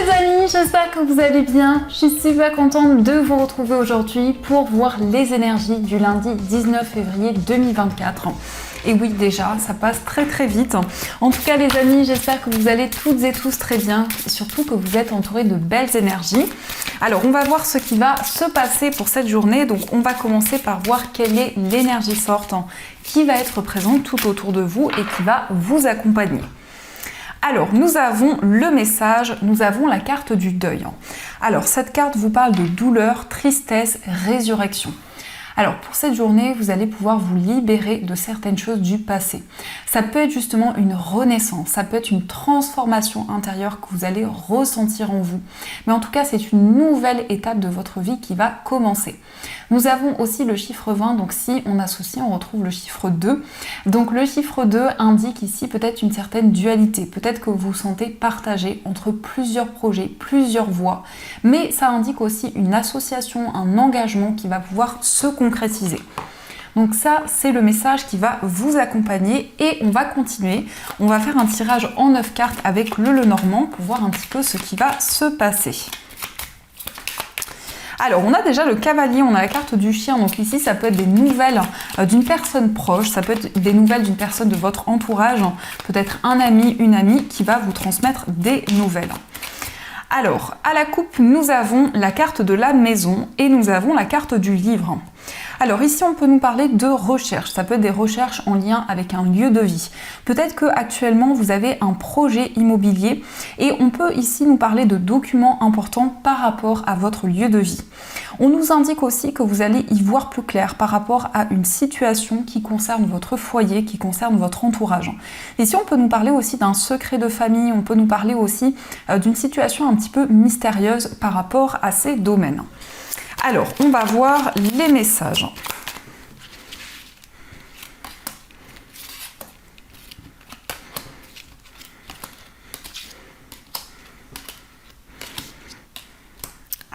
les amis, j'espère que vous allez bien. Je suis super contente de vous retrouver aujourd'hui pour voir les énergies du lundi 19 février 2024. Et oui, déjà, ça passe très vite. En tout cas, les amis, j'espère que vous allez toutes et tous très bien et surtout que vous êtes entourés de belles énergies. Alors, on va voir ce qui va se passer pour cette journée. Donc, on va commencer par voir quelle est l'énergie forte qui va être présente tout autour de vous et qui va vous accompagner. Alors, nous avons le message, nous avons la carte du deuil. Alors, cette carte vous parle de douleur, tristesse, résurrection. Alors, pour cette journée, vous allez pouvoir vous libérer de certaines choses du passé. Ça peut être justement une renaissance, ça peut être une transformation intérieure que vous allez ressentir en vous. Mais en tout cas, c'est une nouvelle étape de votre vie qui va commencer. Nous avons aussi le chiffre 20, donc si on associe, on retrouve le chiffre 2. Donc le chiffre 2 indique ici peut-être une certaine dualité. Peut-être que vous vous sentez partagé entre plusieurs projets, plusieurs voies. Mais ça indique aussi une association, un engagement qui va pouvoir se concrétiser. Donc ça, c'est le message qui va vous accompagner et on va continuer. On va faire un tirage en 9 cartes avec le Lenormand pour voir un petit peu ce qui va se passer. Alors, on a déjà le cavalier, on a la carte du chien. Donc ici, ça peut être des nouvelles d'une personne proche, ça peut être des nouvelles d'une personne de votre entourage, peut-être un ami, une amie qui va vous transmettre des nouvelles. Alors, à la coupe, nous avons la carte de la maison et nous avons la carte du livre. Alors ici, on peut nous parler de recherche. Ça peut être des recherches en lien avec un lieu de vie. Peut-être qu'actuellement, vous avez un projet immobilier et on peut ici nous parler de documents importants par rapport à votre lieu de vie. On nous indique aussi que vous allez y voir plus clair par rapport à une situation qui concerne votre foyer, qui concerne votre entourage. Ici, on peut nous parler aussi d'un secret de famille, on peut nous parler aussi d'une situation un petit peu mystérieuse par rapport à ces domaines. Alors, on va voir les messages.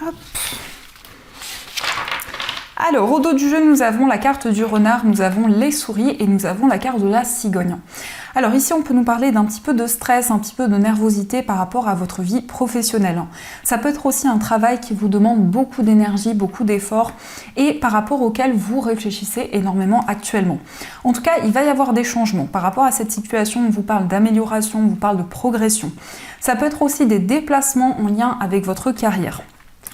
Hop. Alors, au dos du jeu, nous avons la carte du renard, nous avons les souris et nous avons la carte de la cigogne. Alors ici, on peut nous parler d'un petit peu de stress, un petit peu de nervosité par rapport à votre vie professionnelle. Ça peut être aussi un travail qui vous demande beaucoup d'énergie, beaucoup d'efforts et par rapport auquel vous réfléchissez énormément actuellement. En tout cas, il va y avoir des changements. Par rapport à cette situation, on vous parle d'amélioration, on vous parle de progression. Ça peut être aussi des déplacements en lien avec votre carrière.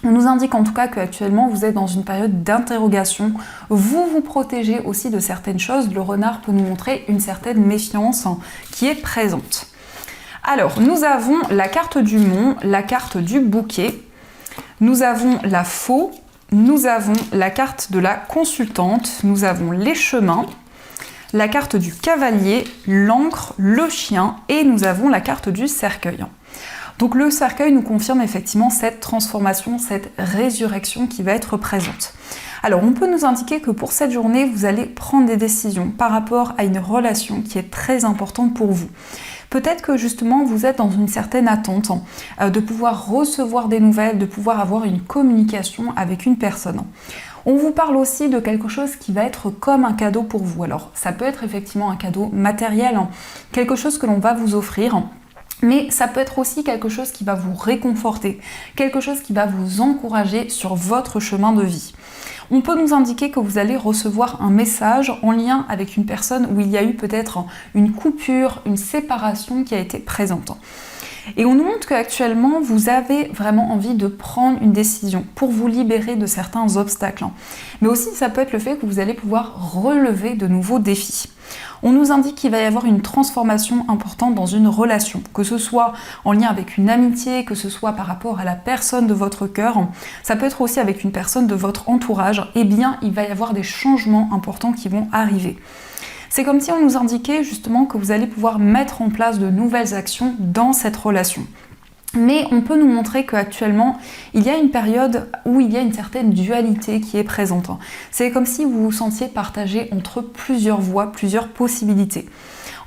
On nous indique en tout cas qu'actuellement vous êtes dans une période d'interrogation, vous vous protégez aussi de certaines choses, le renard peut nous montrer une certaine méfiance qui est présente. Alors nous avons la carte du mont, la carte du bouquet, nous avons la faux, nous avons la carte de la consultante, nous avons les chemins, la carte du cavalier, l'encre, le chien et nous avons la carte du cercueil. Donc le cercueil nous confirme effectivement cette transformation, cette résurrection qui va être présente. Alors on peut nous indiquer que pour cette journée, vous allez prendre des décisions par rapport à une relation qui est très importante pour vous. Peut-être que justement vous êtes dans une certaine attente de pouvoir recevoir des nouvelles, de pouvoir avoir une communication avec une personne. On vous parle aussi de quelque chose qui va être comme un cadeau pour vous. Alors ça peut être effectivement un cadeau matériel, quelque chose que l'on va vous offrir. Mais ça peut être aussi quelque chose qui va vous réconforter, quelque chose qui va vous encourager sur votre chemin de vie. On peut nous indiquer que vous allez recevoir un message en lien avec une personne où il y a eu peut-être une coupure, une séparation qui a été présente. Et on nous montre qu'actuellement, vous avez vraiment envie de prendre une décision pour vous libérer de certains obstacles. Mais aussi, ça peut être le fait que vous allez pouvoir relever de nouveaux défis. On nous indique qu'il va y avoir une transformation importante dans une relation, que ce soit en lien avec une amitié, que ce soit par rapport à la personne de votre cœur, ça peut être aussi avec une personne de votre entourage, eh bien il va y avoir des changements importants qui vont arriver. C'est comme si on nous indiquait justement que vous allez pouvoir mettre en place de nouvelles actions dans cette relation. Mais on peut nous montrer qu'actuellement, il y a une période où il y a une certaine dualité qui est présente. C'est comme si vous vous sentiez partagé entre plusieurs voies, plusieurs possibilités.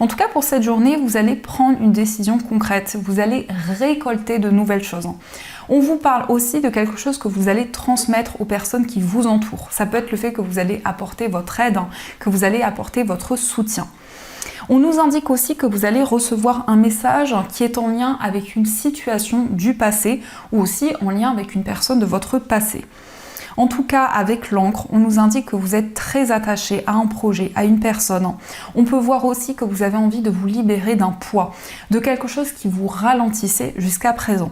En tout cas, pour cette journée, vous allez prendre une décision concrète. Vous allez récolter de nouvelles choses. On vous parle aussi de quelque chose que vous allez transmettre aux personnes qui vous entourent. Ça peut être le fait que vous allez apporter votre aide, que vous allez apporter votre soutien. On nous indique aussi que vous allez recevoir un message qui est en lien avec une situation du passé ou aussi en lien avec une personne de votre passé. En tout cas, avec l'encre, on nous indique que vous êtes très attaché à un projet, à une personne. On peut voir aussi que vous avez envie de vous libérer d'un poids, de quelque chose qui vous ralentissait jusqu'à présent.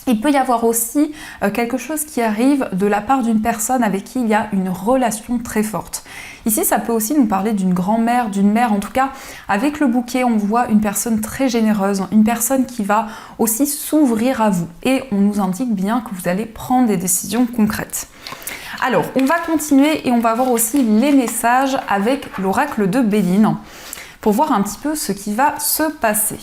Il peut y avoir aussi quelque chose qui arrive de la part d'une personne avec qui il y a une relation très forte. Ici, ça peut aussi nous parler d'une grand-mère, d'une mère. En tout cas, avec le bouquet, on voit une personne très généreuse, une personne qui va aussi s'ouvrir à vous. Et on nous indique bien que vous allez prendre des décisions concrètes. Alors, on va continuer et on va voir aussi les messages avec l'oracle de Béline pour voir un petit peu ce qui va se passer.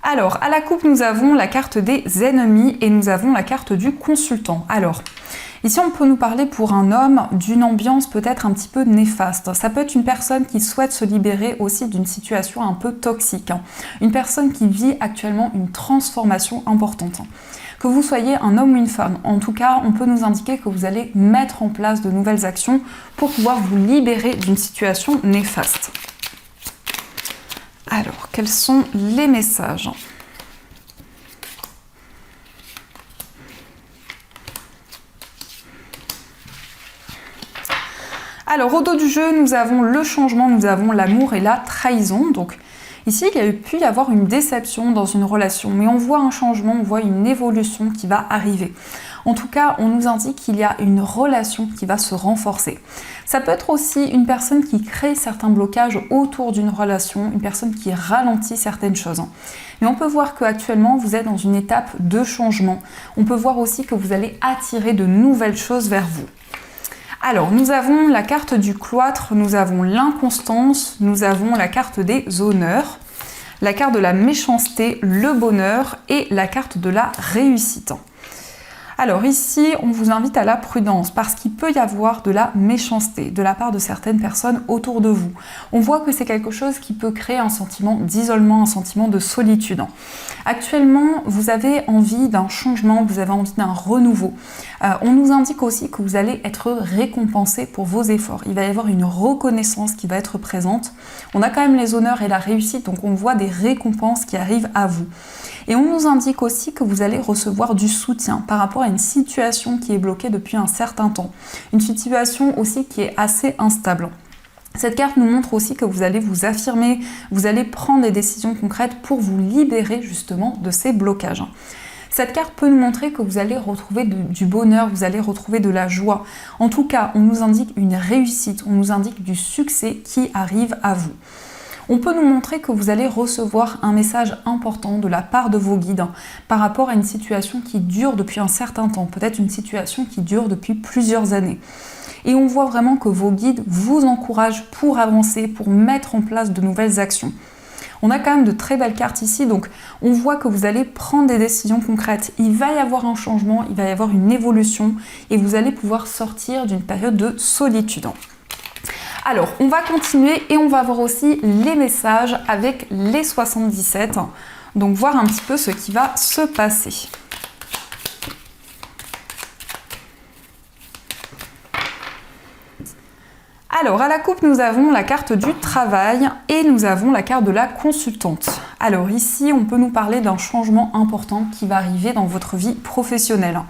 Alors, à la coupe, nous avons la carte des ennemis et nous avons la carte du consultant. Alors, ici, on peut nous parler pour un homme d'une ambiance peut-être un petit peu néfaste. Ça peut être une personne qui souhaite se libérer aussi d'une situation un peu toxique. Une personne qui vit actuellement une transformation importante. Que vous soyez un homme ou une femme, en tout cas, on peut nous indiquer que vous allez mettre en place de nouvelles actions pour pouvoir vous libérer d'une situation néfaste. Alors, quels sont les messages ? Alors, au dos du jeu, nous avons le changement, nous avons l'amour et la trahison. Donc, ici, il y a pu y avoir une déception dans une relation, mais on voit un changement, on voit une évolution qui va arriver. En tout cas, on nous indique qu'il y a une relation qui va se renforcer. Ça peut être aussi une personne qui crée certains blocages autour d'une relation, une personne qui ralentit certaines choses. Mais on peut voir qu'actuellement, vous êtes dans une étape de changement. On peut voir aussi que vous allez attirer de nouvelles choses vers vous. Alors, nous avons la carte du cloître, nous avons l'inconstance, nous avons la carte des honneurs, la carte de la méchanceté, le bonheur et la carte de la réussite. Alors ici, on vous invite à la prudence parce qu'il peut y avoir de la méchanceté de la part de certaines personnes autour de vous. On voit que c'est quelque chose qui peut créer un sentiment d'isolement, un sentiment de solitude. Actuellement, vous avez envie d'un changement, vous avez envie d'un renouveau. On nous indique aussi que vous allez être récompensé pour vos efforts. Il va y avoir une reconnaissance qui va être présente. On a quand même les honneurs et la réussite, donc on voit des récompenses qui arrivent à vous. Et on nous indique aussi que vous allez recevoir du soutien par rapport à une situation qui est bloquée depuis un certain temps. Une situation aussi qui est assez instable. Cette carte nous montre aussi que vous allez vous affirmer, vous allez prendre des décisions concrètes pour vous libérer justement de ces blocages. Cette carte peut nous montrer que vous allez retrouver du bonheur, vous allez retrouver de la joie. En tout cas, on nous indique une réussite, on nous indique du succès qui arrive à vous. On peut nous montrer que vous allez recevoir un message important de la part de vos guides par rapport à une situation qui dure depuis un certain temps, peut-être une situation qui dure depuis plusieurs années. Et on voit vraiment que vos guides vous encouragent pour avancer, pour mettre en place de nouvelles actions. On a quand même de très belles cartes ici, donc on voit que vous allez prendre des décisions concrètes. Il va y avoir un changement, il va y avoir une évolution et vous allez pouvoir sortir d'une période de solitude. Alors, on va continuer et on va voir aussi les messages avec les 77. Donc, voir un petit peu ce qui va se passer. Alors, à la coupe, nous avons la carte du travail et nous avons la carte de la consultante. Alors ici, on peut nous parler d'un changement important qui va arriver dans votre vie professionnelle.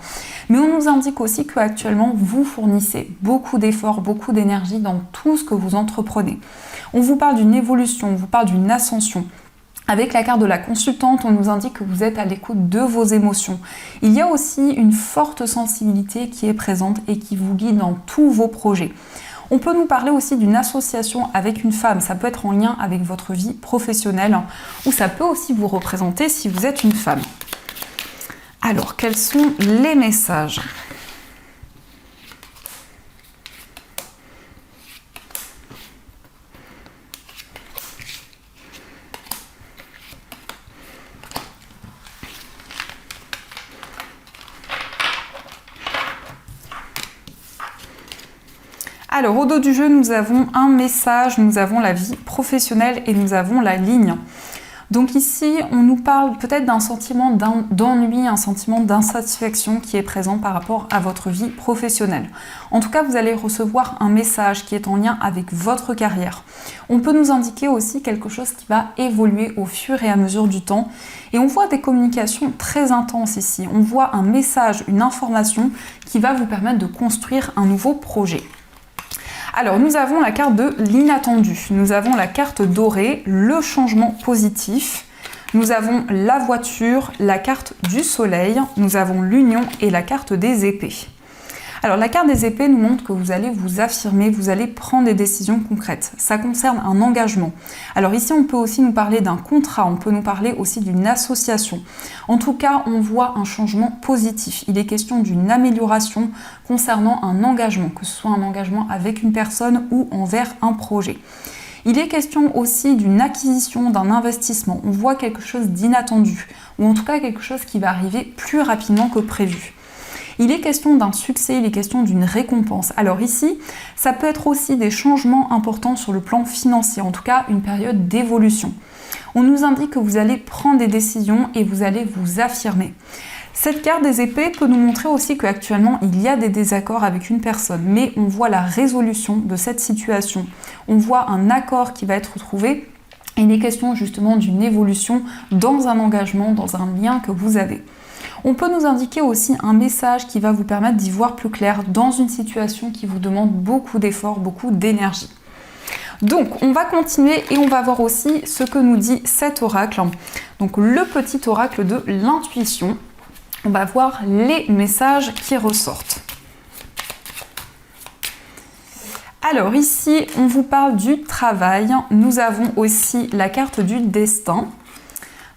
Mais on nous indique aussi qu'actuellement, vous fournissez beaucoup d'efforts, beaucoup d'énergie dans tout ce que vous entreprenez. On vous parle d'une évolution, on vous parle d'une ascension. Avec la carte de la consultante, on nous indique que vous êtes à l'écoute de vos émotions. Il y a aussi une forte sensibilité qui est présente et qui vous guide dans tous vos projets. On peut nous parler aussi d'une association avec une femme, ça peut être en lien avec votre vie professionnelle ou ça peut aussi vous représenter si vous êtes une femme. Alors, quels sont les messages ? Alors, au dos du jeu, nous avons un message, nous avons la vie professionnelle et nous avons la ligne. Donc ici, on nous parle peut-être d'un sentiment d'ennui, un sentiment d'insatisfaction qui est présent par rapport à votre vie professionnelle. En tout cas, vous allez recevoir un message qui est en lien avec votre carrière. On peut nous indiquer aussi quelque chose qui va évoluer au fur et à mesure du temps. Et on voit des communications très intenses ici. On voit un message, une information qui va vous permettre de construire un nouveau projet. Alors, nous avons la carte de l'inattendu, nous avons la carte dorée, le changement positif, nous avons la voiture, la carte du soleil, nous avons l'union et la carte des épées. Alors, la carte des épées nous montre que vous allez vous affirmer, vous allez prendre des décisions concrètes. Ça concerne un engagement. Alors ici, on peut aussi nous parler d'un contrat, on peut nous parler aussi d'une association. En tout cas, on voit un changement positif. Il est question d'une amélioration concernant un engagement, que ce soit un engagement avec une personne ou envers un projet. Il est question aussi d'une acquisition, d'un investissement. On voit quelque chose d'inattendu, ou en tout cas quelque chose qui va arriver plus rapidement que prévu. Il est question d'un succès, il est question d'une récompense. Alors ici, ça peut être aussi des changements importants sur le plan financier, en tout cas une période d'évolution. On nous indique que vous allez prendre des décisions et vous allez vous affirmer. Cette carte des épées peut nous montrer aussi qu'actuellement, il y a des désaccords avec une personne, mais on voit la résolution de cette situation. On voit un accord qui va être trouvé. Il est question justement d'une évolution dans un engagement, dans un lien que vous avez. On peut nous indiquer aussi un message qui va vous permettre d'y voir plus clair dans une situation qui vous demande beaucoup d'efforts, beaucoup d'énergie. Donc, on va continuer et on va voir aussi ce que nous dit cet oracle. Donc, le petit oracle de l'intuition. On va voir les messages qui ressortent. Alors ici, on vous parle du travail. Nous avons aussi la carte du destin.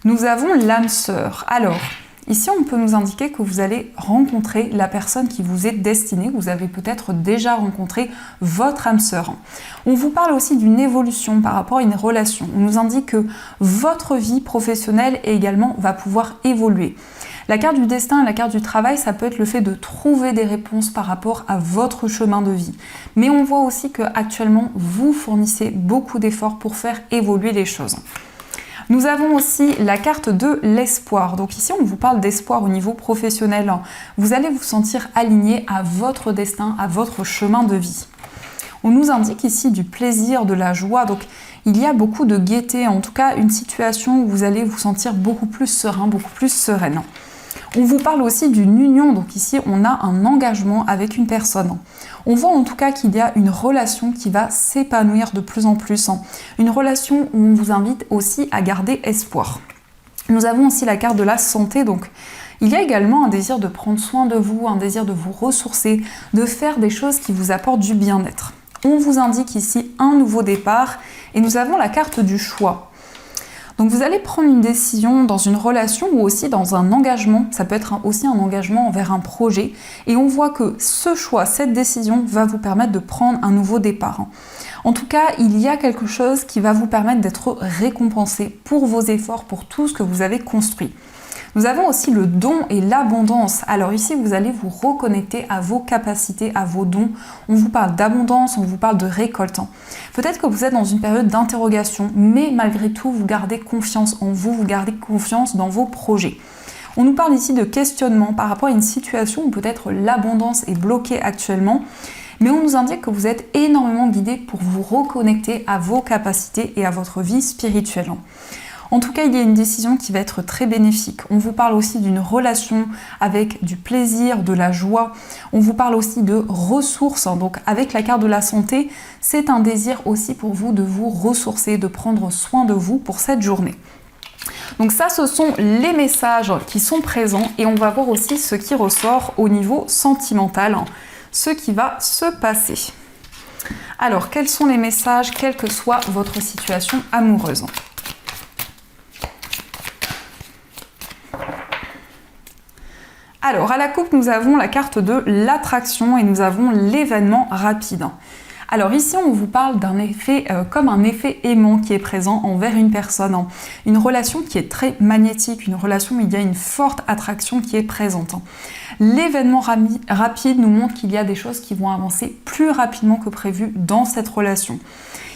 Nous avons l'âme sœur. Alors, ici, on peut nous indiquer que vous allez rencontrer la personne qui vous est destinée. Vous avez peut-être déjà rencontré votre âme sœur. On vous parle aussi d'une évolution par rapport à une relation. On nous indique que votre vie professionnelle également va pouvoir évoluer. La carte du destin et la carte du travail, ça peut être le fait de trouver des réponses par rapport à votre chemin de vie. Mais on voit aussi qu'actuellement, vous fournissez beaucoup d'efforts pour faire évoluer les choses. Nous avons aussi la carte de l'espoir. Donc ici, on vous parle d'espoir au niveau professionnel. Vous allez vous sentir aligné à votre destin, à votre chemin de vie. On nous indique ici du plaisir, de la joie. Donc il y a beaucoup de gaieté, en tout cas une situation où vous allez vous sentir beaucoup plus serein, beaucoup plus sereine. On vous parle aussi d'une union, donc ici on a un engagement avec une personne. On voit en tout cas qu'il y a une relation qui va s'épanouir de plus en plus. Une relation où on vous invite aussi à garder espoir. Nous avons aussi la carte de la santé, donc il y a également un désir de prendre soin de vous, un désir de vous ressourcer, de faire des choses qui vous apportent du bien-être. On vous indique ici un nouveau départ et nous avons la carte du choix. Donc vous allez prendre une décision dans une relation ou aussi dans un engagement, ça peut être aussi un engagement envers un projet, et on voit que ce choix, cette décision va vous permettre de prendre un nouveau départ. En tout cas, il y a quelque chose qui va vous permettre d'être récompensé pour vos efforts, pour tout ce que vous avez construit. Nous avons aussi le don et l'abondance. Alors ici, vous allez vous reconnecter à vos capacités, à vos dons. On vous parle d'abondance, on vous parle de récolte. Peut-être que vous êtes dans une période d'interrogation, mais malgré tout, vous gardez confiance en vous, vous gardez confiance dans vos projets. On nous parle ici de questionnement par rapport à une situation où peut-être l'abondance est bloquée actuellement, mais on nous indique que vous êtes énormément guidé pour vous reconnecter à vos capacités et à votre vie spirituelle. En tout cas, il y a une décision qui va être très bénéfique. On vous parle aussi d'une relation avec du plaisir, de la joie. On vous parle aussi de ressources. Donc avec la carte de la santé, c'est un désir aussi pour vous de vous ressourcer, de prendre soin de vous pour cette journée. Donc ça, ce sont les messages qui sont présents et on va voir aussi ce qui ressort au niveau sentimental, ce qui va se passer. Alors, quels sont les messages, quelle que soit votre situation amoureuse ? Alors, à la coupe, nous avons la carte de l'attraction et nous avons l'événement rapide. Alors ici, on vous parle d'un effet comme un effet aimant qui est présent envers une personne. Une relation qui est très magnétique, une relation où il y a une forte attraction qui est présente. L'événement rapide nous montre qu'il y a des choses qui vont avancer plus rapidement que prévu dans cette relation.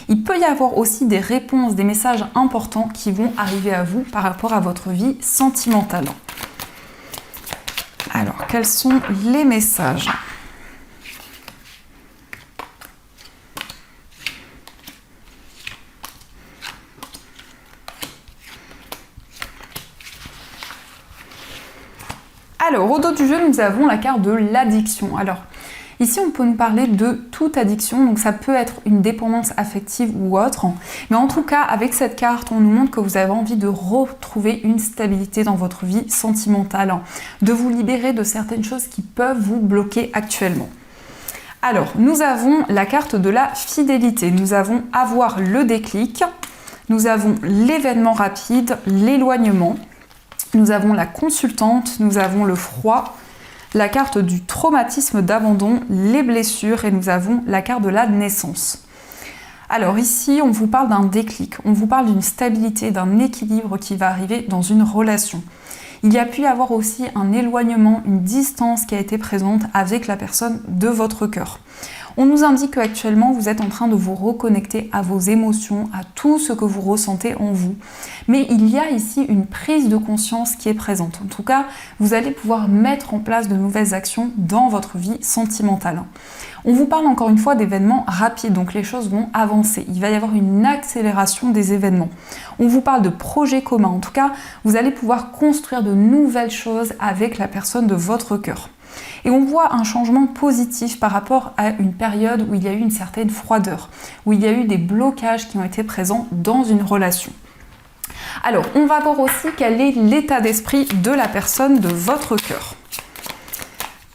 Il peut y avoir aussi des réponses, des messages importants qui vont arriver à vous par rapport à votre vie sentimentale. Alors, quels sont les messages ? Alors, au dos du jeu, nous avons la carte de l'addiction. Alors, ici, on peut nous parler de toute addiction, donc ça peut être une dépendance affective ou autre. Mais en tout cas, avec cette carte, on nous montre que vous avez envie de retrouver une stabilité dans votre vie sentimentale, de vous libérer de certaines choses qui peuvent vous bloquer actuellement. Alors, nous avons la carte de la fidélité. Nous avons avoir le déclic, nous avons l'événement rapide, l'éloignement. Nous avons la consultante, nous avons le froid, la carte du traumatisme d'abandon, les blessures et nous avons la carte de la naissance. Alors ici, on vous parle d'un déclic, on vous parle d'une stabilité, d'un équilibre qui va arriver dans une relation. Il y a pu y avoir aussi un éloignement, une distance qui a été présente avec la personne de votre cœur. On nous indique qu'actuellement, vous êtes en train de vous reconnecter à vos émotions, à tout ce que vous ressentez en vous. Mais il y a ici une prise de conscience qui est présente. En tout cas, vous allez pouvoir mettre en place de nouvelles actions dans votre vie sentimentale. On vous parle encore une fois d'événements rapides, donc les choses vont avancer. Il va y avoir une accélération des événements. On vous parle de projets communs. En tout cas, vous allez pouvoir construire de nouvelles choses avec la personne de votre cœur. Et on voit un changement positif par rapport à une période où il y a eu une certaine froideur, où il y a eu des blocages qui ont été présents dans une relation. Alors, on va voir aussi quel est l'état d'esprit de la personne de votre cœur.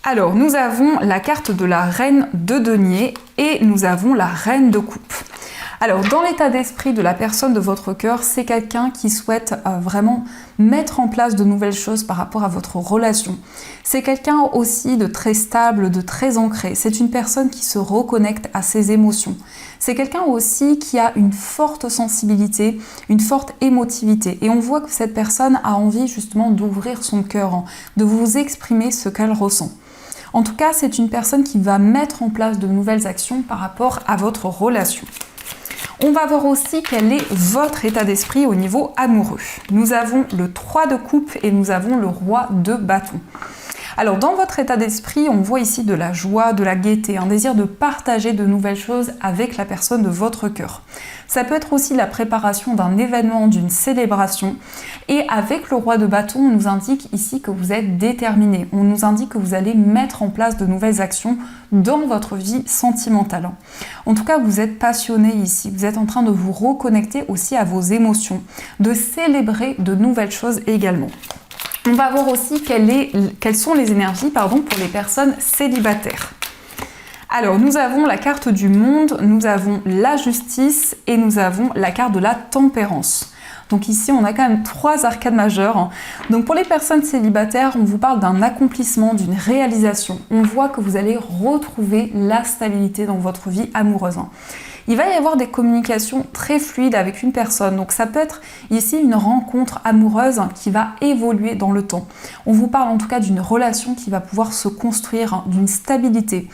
Alors, nous avons la carte de la reine de denier et nous avons la reine de coupe. Alors, dans l'état d'esprit de la personne de votre cœur, c'est quelqu'un qui souhaite vraiment mettre en place de nouvelles choses par rapport à votre relation. C'est quelqu'un aussi de très stable, de très ancré. C'est une personne qui se reconnecte à ses émotions. C'est quelqu'un aussi qui a une forte sensibilité, une forte émotivité. Et on voit que cette personne a envie justement d'ouvrir son cœur, de vous exprimer ce qu'elle ressent. En tout cas, c'est une personne qui va mettre en place de nouvelles actions par rapport à votre relation. On va voir aussi quel est votre état d'esprit au niveau amoureux. Nous avons le 3 de coupe et nous avons le roi de bâton. Alors dans votre état d'esprit, on voit ici de la joie, de la gaieté, un désir de partager de nouvelles choses avec la personne de votre cœur. Ça peut être aussi la préparation d'un événement, d'une célébration. Et avec le roi de bâton, on nous indique ici que vous êtes déterminé. On nous indique que vous allez mettre en place de nouvelles actions dans votre vie sentimentale. En tout cas, vous êtes passionné ici. Vous êtes en train de vous reconnecter aussi à vos émotions, de célébrer de nouvelles choses également. On va voir aussi quelles sont les énergies pour les personnes célibataires. Alors, nous avons la carte du monde, nous avons la justice et nous avons la carte de la tempérance. Donc ici, on a quand même 3 arcades majeures. Donc pour les personnes célibataires, on vous parle d'un accomplissement, d'une réalisation. On voit que vous allez retrouver la stabilité dans votre vie amoureuse. Il va y avoir des communications très fluides avec une personne. Donc ça peut être ici une rencontre amoureuse qui va évoluer dans le temps. On vous parle en tout cas d'une relation qui va pouvoir se construire, d'une stabilité.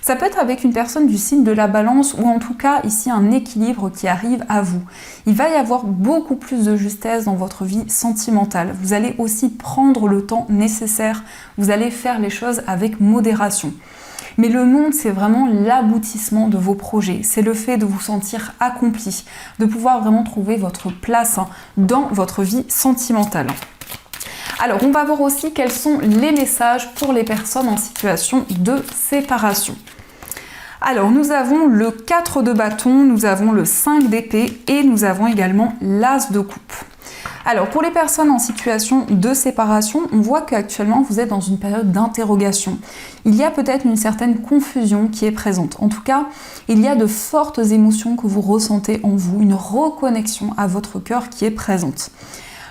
Ça peut être avec une personne du signe de la balance ou en tout cas ici un équilibre qui arrive à vous. Il va y avoir beaucoup plus de justesse dans votre vie sentimentale. Vous allez aussi prendre le temps nécessaire. Vous allez faire les choses avec modération. Mais le monde, c'est vraiment l'aboutissement de vos projets. C'est le fait de vous sentir accompli, de pouvoir vraiment trouver votre place dans votre vie sentimentale. Alors, on va voir aussi quels sont les messages pour les personnes en situation de séparation. Alors, nous avons le 4 de bâton, nous avons le 5 d'épée et nous avons également l'as de coupe. Alors, pour les personnes en situation de séparation, on voit qu'actuellement, vous êtes dans une période d'interrogation. Il y a peut-être une certaine confusion qui est présente. En tout cas, il y a de fortes émotions que vous ressentez en vous, une reconnexion à votre cœur qui est présente.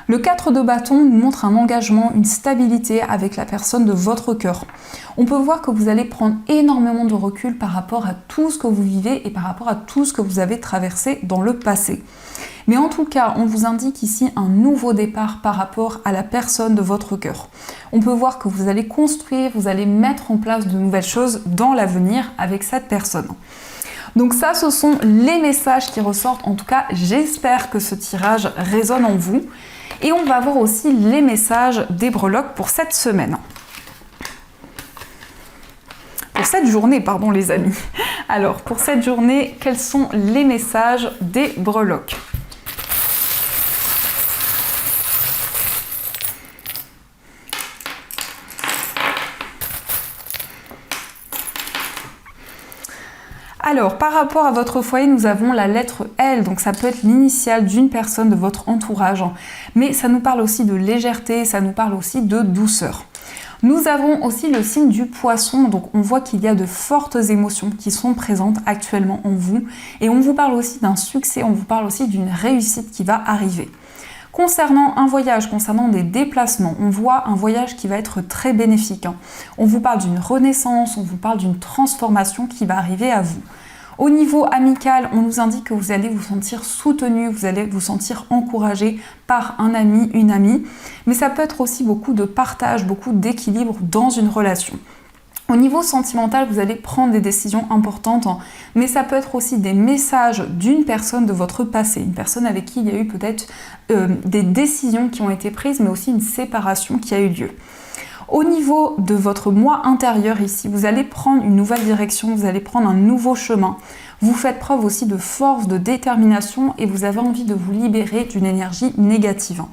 Le 4 de bâton nous montre un engagement, une stabilité avec la personne de votre cœur. On peut voir que vous allez prendre énormément de recul par rapport à tout ce que vous vivez et par rapport à tout ce que vous avez traversé dans le passé. Mais en tout cas, on vous indique ici un nouveau départ par rapport à la personne de votre cœur. On peut voir que vous allez construire, vous allez mettre en place de nouvelles choses dans l'avenir avec cette personne. Donc ça, ce sont les messages qui ressortent. En tout cas, j'espère que ce tirage résonne en vous. Et on va voir aussi les messages des breloques pour cette semaine. Pour cette journée, pardon les amis. Alors, pour cette journée, quels sont les messages des breloques ? Alors, par rapport à votre foyer, nous avons la lettre L, donc ça peut être l'initiale d'une personne de votre entourage, mais ça nous parle aussi de légèreté, ça nous parle aussi de douceur. Nous avons aussi le signe du poisson, donc on voit qu'il y a de fortes émotions qui sont présentes actuellement en vous, et on vous parle aussi d'un succès, on vous parle aussi d'une réussite qui va arriver. Concernant un voyage, concernant des déplacements, on voit un voyage qui va être très bénéfique. On vous parle d'une renaissance, on vous parle d'une transformation qui va arriver à vous. Au niveau amical, on nous indique que vous allez vous sentir soutenu, vous allez vous sentir encouragé par un ami, une amie, mais ça peut être aussi beaucoup de partage, beaucoup d'équilibre dans une relation. Au niveau sentimental, vous allez prendre des décisions importantes, mais ça peut être aussi des messages d'une personne de votre passé, une personne avec qui il y a eu peut-être des décisions qui ont été prises, mais aussi une séparation qui a eu lieu. Au niveau de votre moi intérieur ici, vous allez prendre une nouvelle direction, vous allez prendre un nouveau chemin. Vous faites preuve aussi de force, de détermination et vous avez envie de vous libérer d'une énergie négative.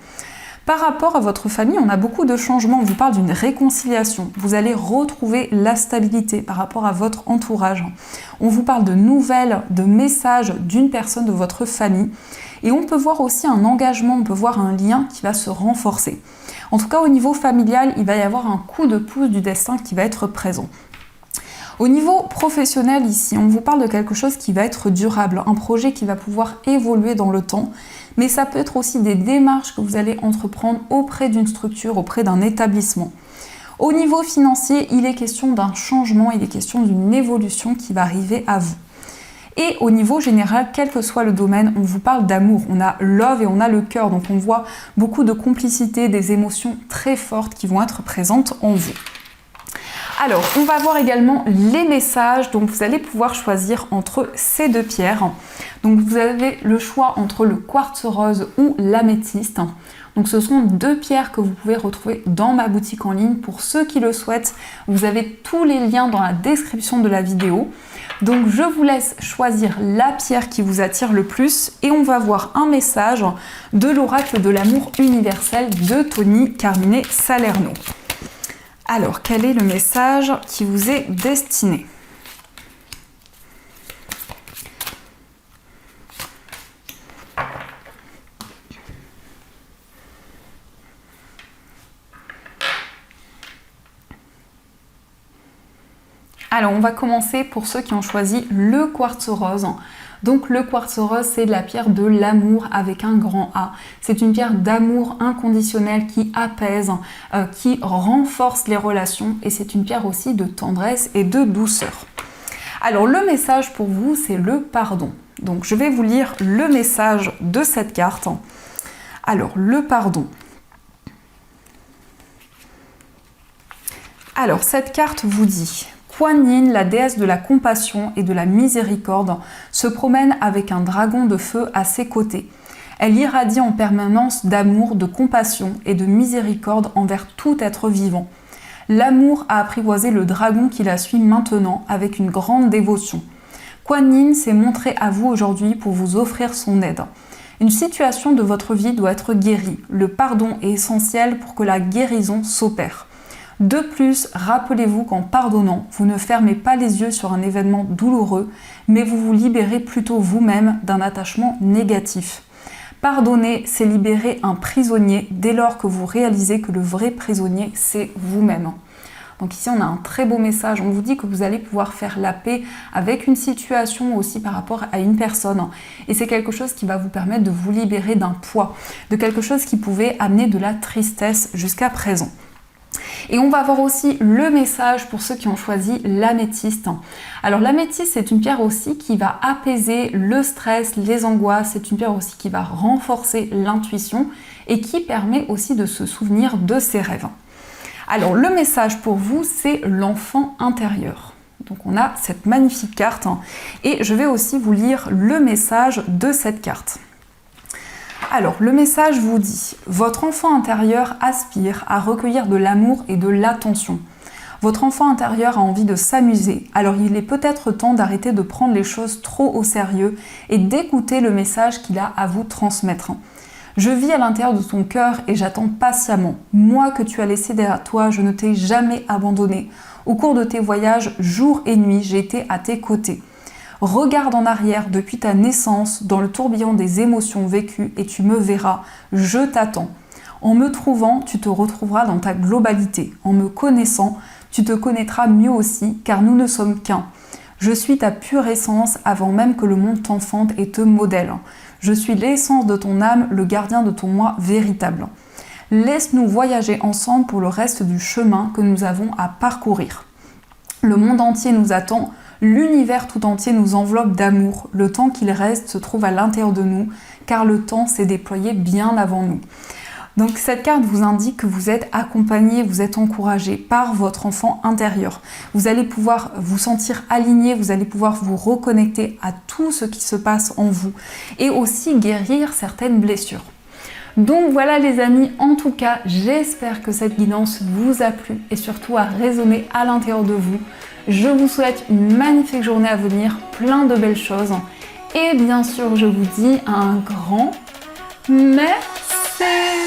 Par rapport à votre famille, on a beaucoup de changements. On vous parle d'une réconciliation. Vous allez retrouver la stabilité par rapport à votre entourage. On vous parle de nouvelles, de messages d'une personne de votre famille. Et on peut voir aussi un engagement, on peut voir un lien qui va se renforcer. En tout cas, au niveau familial, il va y avoir un coup de pouce du destin qui va être présent. Au niveau professionnel ici, on vous parle de quelque chose qui va être durable, un projet qui va pouvoir évoluer dans le temps, mais ça peut être aussi des démarches que vous allez entreprendre auprès d'une structure, auprès d'un établissement. Au niveau financier, il est question d'un changement, il est question d'une évolution qui va arriver à vous. Et au niveau général, quel que soit le domaine, on vous parle d'amour. On a love et on a le cœur, donc on voit beaucoup de complicité, des émotions très fortes qui vont être présentes en vous. Alors, on va voir également les messages, donc vous allez pouvoir choisir entre ces deux pierres. Donc vous avez le choix entre le quartz rose ou l'améthyste. Donc ce sont deux pierres que vous pouvez retrouver dans ma boutique en ligne. Pour ceux qui le souhaitent, vous avez tous les liens dans la description de la vidéo. Donc je vous laisse choisir la pierre qui vous attire le plus et on va voir un message de l'oracle de l'amour universel de Tony Carmine Salerno. Alors, quel est le message qui vous est destiné ? Alors, on va commencer pour ceux qui ont choisi le quartz rose. Donc le quartz rose, c'est la pierre de l'amour avec un grand A. C'est une pierre d'amour inconditionnel qui apaise, qui renforce les relations et c'est une pierre aussi de tendresse et de douceur. Alors le message pour vous, c'est le pardon. Donc je vais vous lire le message de cette carte. Alors le pardon. Alors cette carte vous dit... Kuan Yin, la déesse de la compassion et de la miséricorde, se promène avec un dragon de feu à ses côtés. Elle irradie en permanence d'amour, de compassion et de miséricorde envers tout être vivant. L'amour a apprivoisé le dragon qui la suit maintenant avec une grande dévotion. Kuan Yin s'est montré à vous aujourd'hui pour vous offrir son aide. Une situation de votre vie doit être guérie. Le pardon est essentiel pour que la guérison s'opère. De plus, rappelez-vous qu'en pardonnant, vous ne fermez pas les yeux sur un événement douloureux, mais vous vous libérez plutôt vous-même d'un attachement négatif. Pardonner, c'est libérer un prisonnier dès lors que vous réalisez que le vrai prisonnier, c'est vous-même. Donc ici on a un très beau message, on vous dit que vous allez pouvoir faire la paix avec une situation aussi par rapport à une personne. Et c'est quelque chose qui va vous permettre de vous libérer d'un poids, de quelque chose qui pouvait amener de la tristesse jusqu'à présent. Et on va voir aussi le message pour ceux qui ont choisi l'améthyste. Alors l'améthyste, c'est une pierre aussi qui va apaiser le stress, les angoisses, c'est une pierre aussi qui va renforcer l'intuition et qui permet aussi de se souvenir de ses rêves. Alors le message pour vous, c'est l'enfant intérieur. Donc on a cette magnifique carte et je vais aussi vous lire le message de cette carte. Alors, le message vous dit « Votre enfant intérieur aspire à recueillir de l'amour et de l'attention. Votre enfant intérieur a envie de s'amuser, alors il est peut-être temps d'arrêter de prendre les choses trop au sérieux et d'écouter le message qu'il a à vous transmettre. Je vis à l'intérieur de ton cœur et j'attends patiemment. Moi que tu as laissé derrière toi, je ne t'ai jamais abandonné. Au cours de tes voyages, jour et nuit, j'ai été à tes côtés. Regarde en arrière depuis ta naissance dans le tourbillon des émotions vécues et tu me verras, je t'attends. En me trouvant, tu te retrouveras dans ta globalité. En me connaissant, tu te connaîtras mieux aussi car nous ne sommes qu'un. Je suis ta pure essence avant même que le monde t'enfante et te modèle. Je suis l'essence de ton âme, le gardien de ton moi véritable. Laisse-nous voyager ensemble pour le reste du chemin que nous avons à parcourir. Le monde entier nous attend. L'univers tout entier nous enveloppe d'amour. Le temps qu'il reste se trouve à l'intérieur de nous, car le temps s'est déployé bien avant nous. Donc cette carte vous indique que vous êtes accompagné, vous êtes encouragé par votre enfant intérieur. Vous allez pouvoir vous sentir aligné, vous allez pouvoir vous reconnecter à tout ce qui se passe en vous et aussi guérir certaines blessures. Donc voilà les amis, en tout cas, j'espère que cette guidance vous a plu et surtout a résonné à l'intérieur de vous. Je vous souhaite une magnifique journée à venir, plein de belles choses. Et bien sûr, je vous dis un grand merci.